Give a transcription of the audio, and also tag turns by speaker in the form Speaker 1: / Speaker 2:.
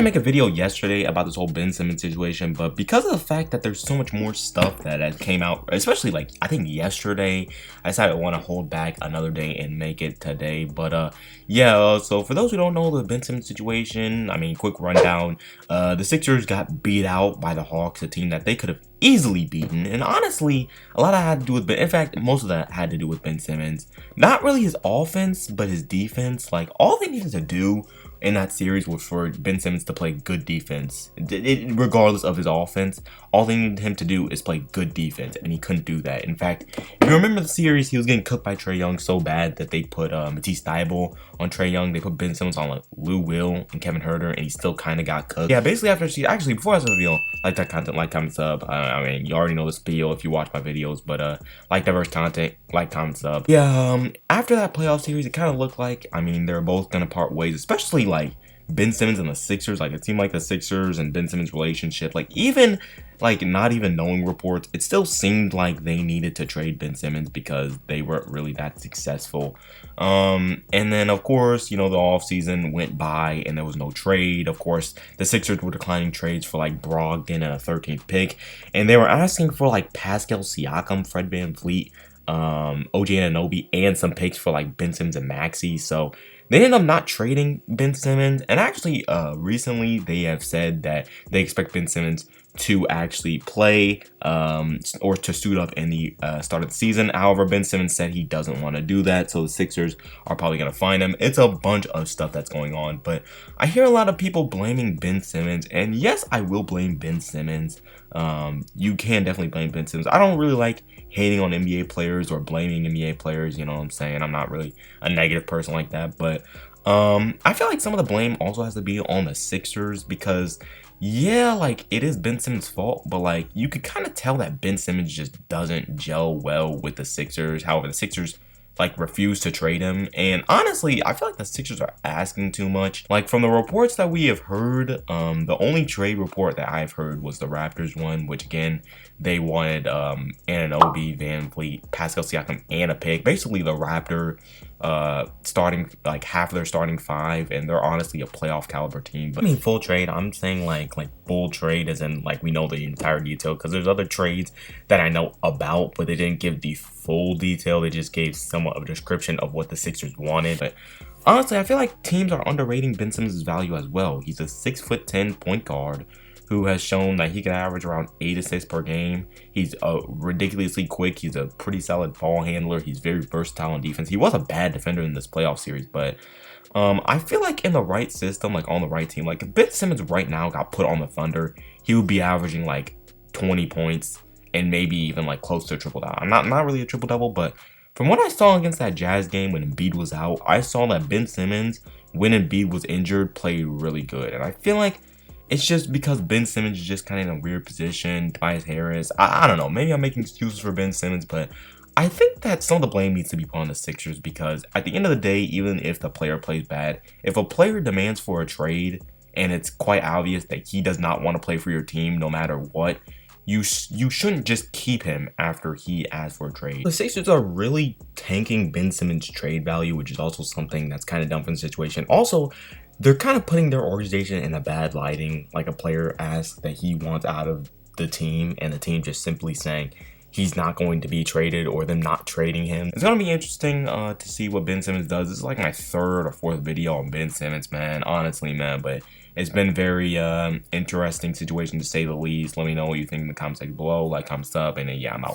Speaker 1: to make a video yesterday about this whole Ben Simmons situation, but because of the fact that there's so much more stuff that came out, especially like I think yesterday, I decided I want to hold back another day and make it today. But yeah, so for those who don't know the Ben Simmons situation, I mean, quick rundown. The Sixers got beat out by the Hawks, a team that they could have easily beaten, and honestly, a lot of that had to do with Ben. In fact, most of that had to do with Ben Simmons. Not really his offense, but his defense. Like, all they needed to do in that series was for Ben Simmons to play good defense. Regardless of his offense, all they needed him to do is play good defense, and he couldn't do that. In fact, if you remember the series, he was getting cooked by Trae Young so bad that they put Matisse Thybulle on Trae Young. They put Ben Simmons on like Lou Will and Kevin Huerter, and he still kind of got cooked. Yeah, basically after actually before I start the video, like that content, like, comment, sub. I mean, you already know the spiel if you watch my videos, but like diverse content, like, comment, sub. Yeah, after that playoff series, it kind of looked like, I mean, they're both gonna part ways, especially like Ben Simmons and the Sixers. Like, it seemed like the Sixers and Ben Simmons relationship, like, even like not even knowing reports, it still seemed like they needed to trade Ben Simmons because they weren't really that successful. And then of course, you know, the offseason went by and there was no trade. Of course, the Sixers were declining trades for like Brogdon and a 13th pick, and they were asking for like Pascal Siakam, Fred VanVleet, OG Anunoby, and some picks for like Ben Simmons and Maxey. So they ended up not trading Ben Simmons, and actually recently they have said that they expect Ben Simmons to actually play or to suit up in the start of the season. However, Ben Simmons said he doesn't want to do that, so the Sixers are probably going to find him. It's a bunch of stuff that's going on, but I hear a lot of people blaming Ben Simmons, and yes, I will blame Ben Simmons. You can definitely blame Ben Simmons. I don't really like hating on NBA players or blaming NBA players, you know what I'm saying? I'm not really a negative person like that, but I feel like some of the blame also has to be on the Sixers because, yeah, like, it is Ben Simmons' fault, but like, you could kind of tell that Ben Simmons just doesn't gel well with the Sixers. However, the Sixers like refuse to trade him, and honestly, I feel like the Sixers are asking too much. Like, from the reports that we have heard, the only trade report that I've heard was the Raptors one, which again, they wanted Anunoby, VanVleet, Pascal Siakam, and a pick. Basically, the Raptor starting like half of their starting five, and they're honestly a playoff caliber team. But I mean, full trade, I'm saying like full trade as in like we know the entire detail, because there's other trades that I know about, but they didn't give the full detail. They just gave somewhat of a description of what the Sixers wanted. But honestly, I feel like teams are underrating Ben Simmons' value as well. He's a 6'10" point guard who has shown that he can average around 8 assists per game. He's ridiculously quick. He's a pretty solid ball handler. He's very versatile on defense. He was a bad defender in this playoff series, but I feel like in the right system, like on the right team, like if Ben Simmons right now got put on the Thunder, he would be averaging like 20 points and maybe even like close to a triple double. I'm not really a triple double, but from what I saw against that Jazz game when Embiid was out, I saw that Ben Simmons, when Embiid was injured, played really good, and I feel like it's just because Ben Simmons is just kind of in a weird position. Tobias Harris, I don't know. Maybe I'm making excuses for Ben Simmons, but I think that some of the blame needs to be put on the Sixers, because at the end of the day, even if the player plays bad, if a player demands for a trade and it's quite obvious that he does not want to play for your team no matter what, you shouldn't just keep him after he asks for a trade. The Sixers are really tanking Ben Simmons' trade value, which is also something that's kind of dumb for the situation. Also, they're kind of putting their organization in a bad lighting. Like, a player asks that he wants out of the team, and the team just simply saying he's not going to be traded, or them not trading him. It's going to be interesting to see what Ben Simmons does. This is like my third or fourth video on Ben Simmons, man. Honestly, man, but it's been very interesting situation to say the least. Let me know what you think in the comment section below. Like, comment, sub, and then yeah, I'm out.